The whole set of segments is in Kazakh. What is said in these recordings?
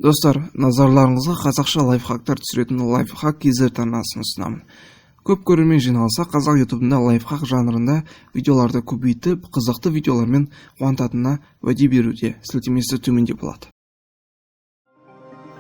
Достар, назарларыңызға қазақша лайфхактар түсіретін лайфхак KZ арнасын ұсынамын. Көп көрермен жиналса, қазақ ютубында лайфхак жанрында видеоларды көбейтіп, қызықты видеолармен қуантатынына уәде беруде. Сілтемесі төменде болады.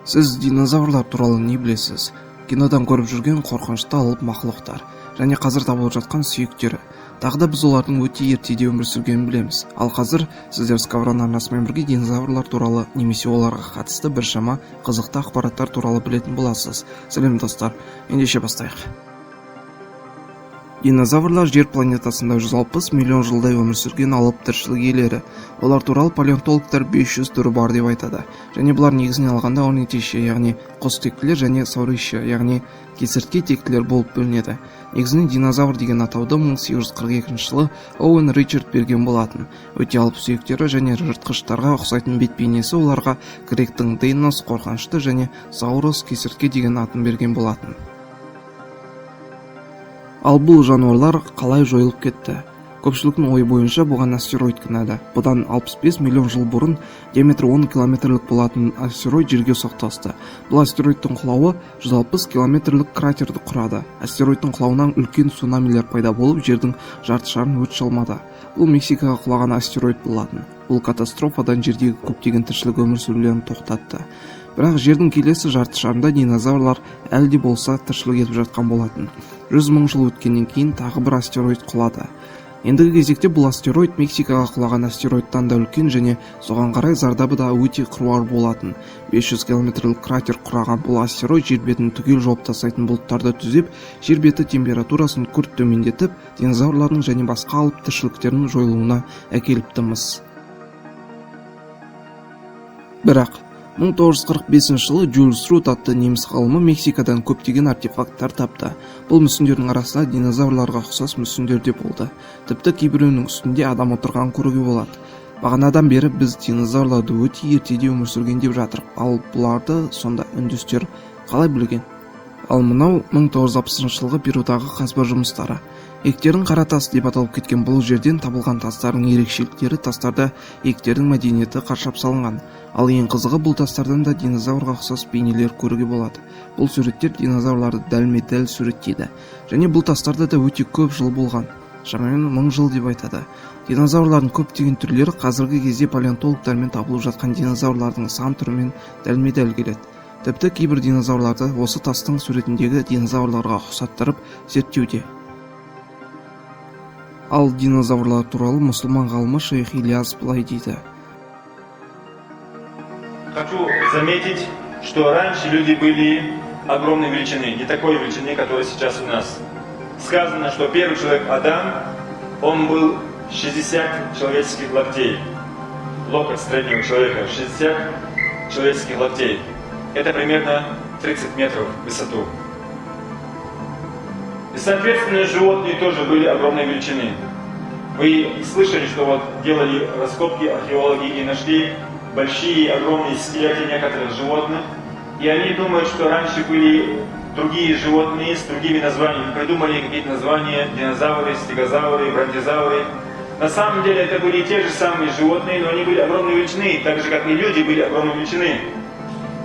Сіз динозаврлар туралы не білесіз? Кинодан көріп жүрген қорқынышты алып мақұлықтар және қазір табылып жатқан сүйектері. Тағы да біз олардың өте ертеде өмір сүргенін білеміз. Ал қазір сіздер Скаврон арнасымен бірге динозаврлар туралы немесе оларға қатысты біршама қызықты ақпараттар туралы білетін боласыз. Сәлем достар, ендеше бастайық. Динозаврлар жер планетасында 160 миллион жылдай өмір сүрген алып тіршілік иелері. Олар туралы палеонтологтар 500 түрі бар деп айтады. Және бұлар негізінен алғанда орнитейші, яғни құс тектілер және сауриші, яғни кесіртке тектілер болып бөлінеді. Негізінен динозавр деген атауды 1842 жылы Оуэн Ричард берген болатын. Өте алып сүйектері және жыртқыштарға ұқсайтын бет бейнесі оларға гректің Дейнос қорқынышты және Саурус кесіртке деген атын берген болатын. Ал бұл жануарлар қалай жойылып кетті? Көпшіліктің ойы бойынша бұған астероид кінәлі. Бұдан 65 миллион жыл бұрын диаметрі 10 километрлік болатын астероид жерге соқтығысты. Бұл астероидтың құлауы 160 километрлік кратерді құрады. Астероидтың құлауынан үлкен цунамилер пайда болып, жердің жарты шарын өрт шалмады. Бұл Мексикаға құлаған астероид болатын. Бұл катастрофадан жердегі көптеген тіршілік өмір сүрулерін тоқтатты. Бірақ жердің келесі жарты шарында динозаврлар әлде болса тіршілік етіп жатқан болатын. 100 мың жыл өткеннен кейін тағы бір астероид құлады. Ендігі кезекте бұл астероид Мексикаға құлаған астероидтан да үлкен және соған қарай зардабы да өте қыруар болатын. 500 километрлік кратер құраған бұл астероид жер бетін түгел жауып тастайтын бұлттарды түзеп, жер беті температурасын күрт төмендетіп, динозаврлардың және басқа алып тіршіліктердің жойылуына әкеліпті мыс. Бірақ 1945 жылы Jules Root атты неміс ғалымы Мексикадан көптеген артефакттар тапты. Бұл мүсіндердің арасында динозаврларға ұқсас мүсіндер де болды. Тіпті кейбіреуінің үстінде адам отырған көруге болады. Бағанадан бері біз динозаврларды өте ертеде өмір сүрген деп жатырық. Ал бұларды сонда үндістер қалай білген? Ал мынау 1960 жылғы Перудағы қазба жұмыстары. Ектердің қара тас деп аталып кеткен бұл жерден табылған тастардың ерекшеліктері тастарда ектердің мәдениеті қаршап салынған. Ал ең қызығы бұл тастардан да динозаврға ұқсас бейнелер көруге болады. Бұл суреттер динозаврларды дәлме-дәл суреттейді. Және бұл тастарда да өте көп жыл болған. Шамамен 1000 жыл деп айтады. Динозаврлардың көптеген түрлері қазіргі кезде палеонтологтармен табылып жатқан динозаврлардың сан түрімен дәлме-дәл келеді. Тіпті кейбір динозаврларды осы тастың суретіндегі динозаврларға ұқсаттырып зерттеуде. Ал динозаврлар туралы мұсылман ғалымы Шейх Ильяс былай дейді. Хочу заметить, что раньше люди были огромной величины, не такой величины, которая сейчас у нас. Сказано, что первый человек Адам, он был 60 человеческих локтей. Локоть среднего человека 60 человеческих локтей. Это примерно 30 метров в высоту. И, соответственно, животные тоже были огромной величины. Вы слышали, что вот делали раскопки археологи и нашли большие, огромные скелеты некоторых животных. И они думают, что раньше были другие животные с другими названиями. Придумали какие-то названия: динозавры, стегозавры, бронтозавры. На самом деле это были те же самые животные, но они были огромной величины, так же как и люди были огромной величины.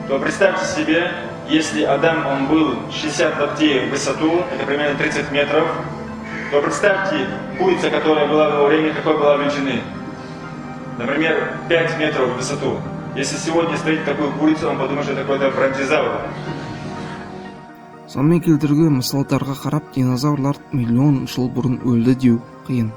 То представьте себе, если Адам он был 60 локтей в высоту, это примерно 30 метров, то представьте, курица, которая была в его время, какой была величины. Например, 5 метров в высоту. Если сегодня встретить такую курицу, он подумает, что это какой-то бронтозавр. Сонымен келтірген мысалдарға қарап, динозаврлар миллион жыл бұрын өлді деу қиын.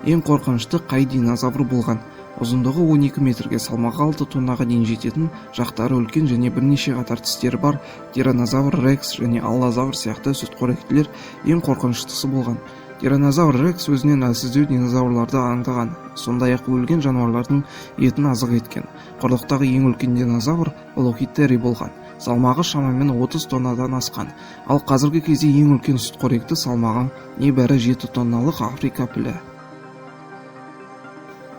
Ең қорқынышты қай динозавр болған? Ұзындығы 12 метрге, салмағы 6 тоннаға дейін жететін, жақтары үлкен және бірнеше қатар тістері бар тираннозавр рекс және аллозавр сияқты сүтқоректілер ең қорқыныштысы болған. Тираннозавр рекс өзінен әлсіздеу динозаврларды аңдаған, сондай-ақ өлген жануарлардың етін азық еткен. Құрлықтағы ең үлкен динозавр Лохитери болған. Салмағы шамамен 30 тоннадан асқан. Ал қазіргі кезде ең үлкен сүтқоректі салмағы небәрі 7 тонналық Африка пілі.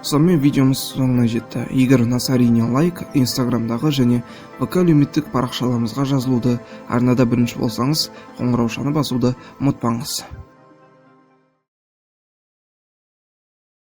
Сонымен видеомыз соңына жетті. Егер ұнаса әрине лайк, инстаграмдағы және ВК әлеуметтік парақшаларымызға жазылуды, арнада бірінші болсаңыз қоңыраушаны басуды ұмытпаңыз.